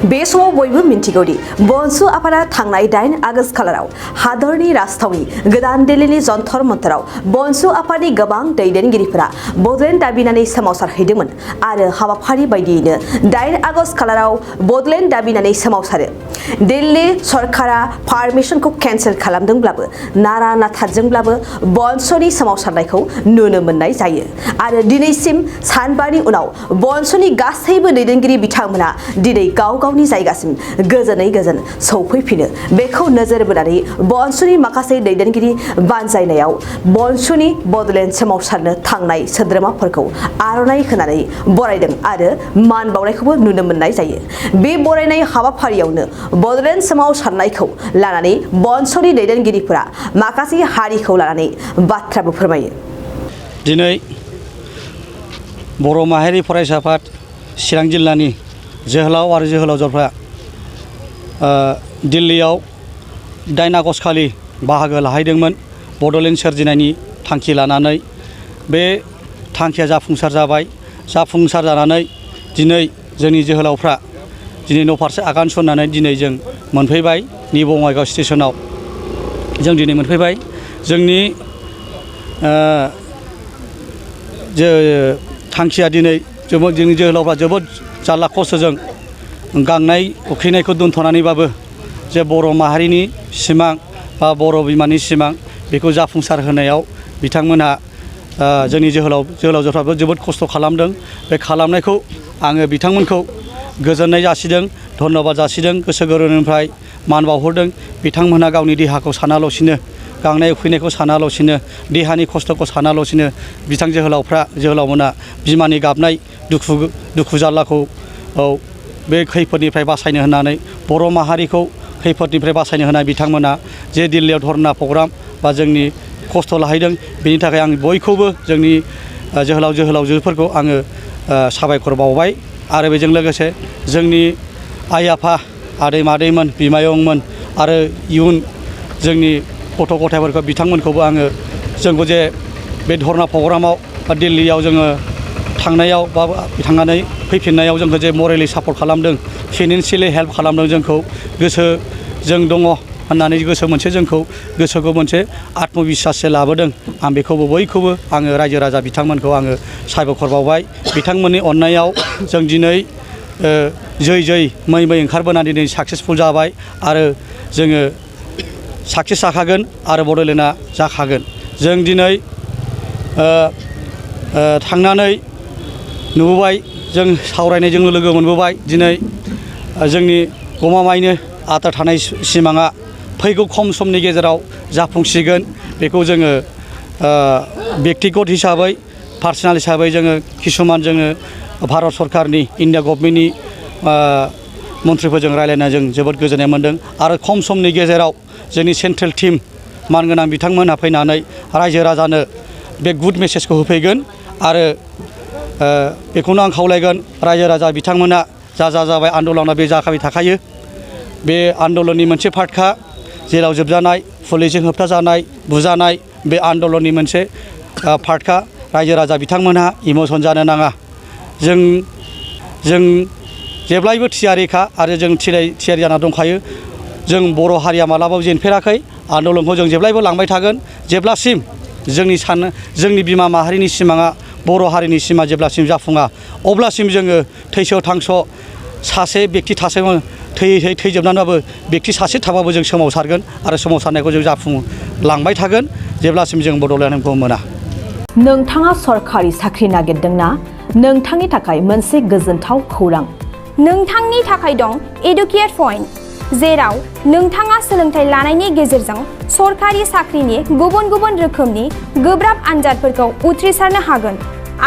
बे समाव बयबो मिन्थिगौदि BoNSU आफादा थांनाय 8 आगस्त खालाराव हादरनि राजथावनि गोदान दिल्लीनि जन्तर मन्तराव BoNSU आफादनि गोबां दैदेनगिरिफोरा बड'लेण्ड दाबिनानै सोमावसारहैदोंमोन आरो हाबाफारि बायदियैनो 8 आगस्त खालाराव बड'लेण्ड दाबिनानै सोमावसारो। दिल्ली सरकारा पारमिशनखौ केन्सेल खालामदोंब्लाबो नारा नाथाजोंब्लाबो BoNSUनि सोमावसारनायखौ नुनो मोननाय जायो आरो दिनैसिम सानबानि उनाव BoNSUनि गासैबो दैदेनगिरि बिथांमोना दिनै गाव-गावनि जायगासिम गोजोनै गोजोन सौफैफिनो बेखौ नोजोर बोनानै BoNSUनि माखासे दैदेनगिरि बानजायनायाव BoNSUनि बड'लेण्ड सोमावसारनो थांनाय सोद्रोमाफोरखौ आर'नाइ होनानै बरायदों आरो मान बावनायखौबो नुनो मोननाय जायो। बे बरायनाय हाबाफारियावनो बड'लेण्ड सोमावसारनायखौ लानानै BoNSUनि दैदेनगिरिफोरा माखासे हारिखौ लानानै बाथ्राबो फोरमायो। दिनै बर' माहारि फरायसा आफाद चिरां जिल्लानि जोहोलाव आरो जोहोलावजोफ्रा दिल्लीयाव 8 आगस्त खालि बाहागो लाहैदोंमोन बड'लेण्ड सोरजिनायनि थांखि लानानै। बे थांखिया जाफुंसार जाबाय। जाफुंसार जानानै दिनै जोंनि जोहोलावफ्रा दिनै न'फारसे आगान सुरनानै दिनै जों मोनफैबाय नि बङाइगाव स्टेसनाव जों दिनै मोनफैबाय। जोंनि थांखिया दिनै जोंनि जोहोलावफ्रा जोबोद जारला खस्थ'जों गांनाय उखैनायखौ दोनथ'नानैबाबो जे बर' माहारिनि सिमां बा बर' बिमानि सिमां बेखौ जाफुंसार होनायाव बिथांमोनहा जोंनि जोहोलावजोफ्राबो जोबोद खस्थ' खालामदों। बे खालामनायखौ आङो बिथांमोनखौ गोजोननाय जासिदों, धन्यबाद जासिदों, गोसो गोरबोनिफ्राय मान बावहरदों। बिथांमोनहा गावनि देहाखौ सानाल'सिनो, गांनाय उखैनायखौ सानाल'सिनो, देहानि खस्थ'खौ सानाल'सिनो बिथां जोहोलावमोना बिमानि गाबनाय दुखु जारलाखौ बे खैफोदनिफ्राय बासायनो होननानै बर' माहारिखौ खैफोदनिफ्राय बासायनो होनाय बिथांमोना जे दिल्लीयाव धरना प्रग्राम बा जोंनि खस्थ' लाहैदों बेनि थाखाय आं बयखौबो जोंनि जोहोलावजोफोरखौ आङो साबायखर बावबाय। आरो बेजों लोगोसे जोंनि आइ आफा आदै मादैमोन बिमायंमोन आरो इयुन जोंनि गथ' गथायफोरखौ बिथांमोनखौबो आङो जोंखौ जे बे धरना प्रग्रामाव बा दिल्लीयाव जोङो थांनायाव बा थांनानै फैफिननायाव जोंखौ जे मरेलि सापर्ट खालामदों, फाइनेन्सियेलि हेल्प खालामदों, जोंखौ गोसो जों दङ होननानै गोसोखौ मोनसे आत्मबिस्वाससो लाबोदों। आं बेखौबो बयखौबो आङो रायजो राजा बिथांमोनखौ आङो साबायखर बावबाय। बिथांमोननि अननायाव जों दिनै जै मै ओंखारबोनानै दिनै साक्सेसफुल जाबाय आरो जोङो साक्सेस जाखागोन आरो बड'लेण्डआ जाखागोन। जों दिनै थांनानै नुबोबाय, जों सावरायनायजों लोगो मोनबोबाय। दिनै जोंनि गमामायैनो आद्रा थानाय सिमाङा फैगौ खम समनि गेजेराव जाफुंसिगोन। बेखौ जोङो बेक्तिगत हिसाबै पार्सनेल हिसाबै जोङो किसुमान जोङो भारत सरकारनि इन्डिया गभर्नमेन्टनि मन्थ्रिफोरजों रायज्लायना जों जोबोद गोजोननाय मोन्दों आरो खम समनि गेजेराव जोंनि सेन्ट्रेल टिम मानगोनां बिथांमोनहा फैनानै रायजो राजानो बे गुड मेसेजखौ होफैगोन आरो बेखौनो आं खावलायगोन रायजो राजा बिथांमोना जाबाय आन्दलना बे जाखाबाय थाखायो। बे आन्दलननि मोनसे पार्टखा जेराव जोबजानाय, पुलिसजों होबथाजानाय, बुजानाय बे आन्दलननि मोनसे पार्टखा। रायजो राजा बिथांमोनहा इमसन जानो नाङा। जों जेब्लायबो थियारिखा आरो जों थियारि जाना दंखायो। जों बर' हारिया मालाबाबो जेनफेराखै। आन्दलनखौ जों जेब्लायबो लांबाय थागोन जेब्लासिम जोंनि बिमा माहारिनि सिमाङा बर' हारिनि सिमा जेब्लासिम जाफुङा अब्लासिम जोङो थैस' थांस' सासे बेक्ति थैजोबनानैबाबो बेक्ति सासे थाबाबो जों सोमावसारगोन आरो सोमावसारनायखौ जों जाफुंलांबाय थागोन जेब्लासिम जों बड'लेण्डखौ मोना। नोंथाङा सरखारि साख्रि नागिरदोंना? नोंथांनि थाखाय मोनसे गोजोनथाव खौरां। नोंथांनि थाखाय दं एडुकेट पइन्ट, जेराव नोंथाङा सोलोंथाइ लानायनि गेजेरजों सरखारि साख्रिनि गुबुन रोखोमनि गोब्राब आनजादफोरखौ उथ्रिसारनो हागोन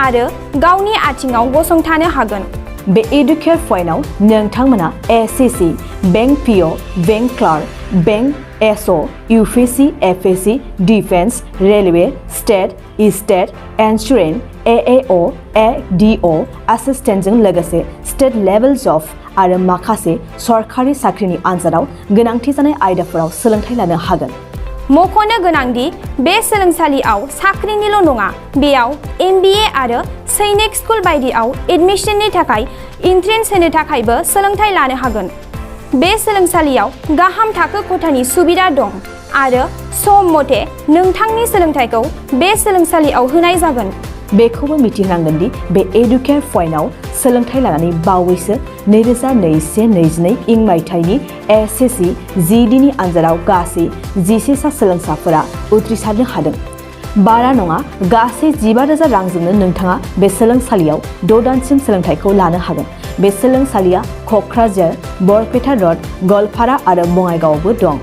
आरो गावनि आथिङाव गसंथानो हागोन। बे एडुकेट पइन्टआव नोंथांमोना SSC, bank PO, bank clerk, bank SO, UPSC, FSC, defence, railway, state insurance, AAO, ADO एसिस्टेन्टजों लोगोसे स्टेट लेभेल जब आरो माखासे सरखारि साख्रिनि आनजादाव गोनांथि जानाय आयदाफोराव सोलोंथाइ लानो हागोन। मख'नो गोनांदि बे सोलोंसालियाव साख्रिनिल' नङा, बेयाव MBA आरो सैनिक स्कुल बायदियाव एडमिशननि थाखाय एन्ट्रेन्स होनो थाखायबो सोलोंथाइ लानो हागोन। बे सोलोंसालियाव गाहाम थाखो खथानि सुबिदा दं आरो सम मथे नोंथांनि सोलोंथाइखौ बे सोलोंसालियाव होनाय जागोन। बेखौबो मिथिहोनांगोन दि बे एडुकेट पइन्टआव सोलोंथाइ लानानै बावैसो 2021-22 इं मायथाइनि SSC GDनि आनजादाव गासै 11 सा सोलोंसाफोरा उथ्रिसारनो हादों। बारा नङा, गासै 15,000 रांजोंनो नोंथाङा बे सोलोंसालियाव 6 दानसिम सोलोंथाइखौ लानो हागोन। बे सोलोंसालिया क'क्राझार, बरपेटा र'ड, गवालपारा आरो बङाइगावआवबो दं।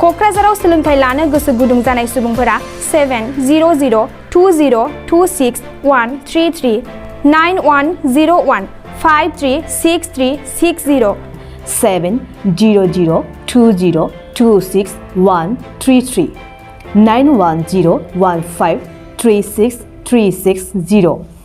क'क्राझाराव सोलोंथाइ लानो गोसो गुदुं जानाय सुबुंफोरा 70020261333 9101536360 70020261333 9101536360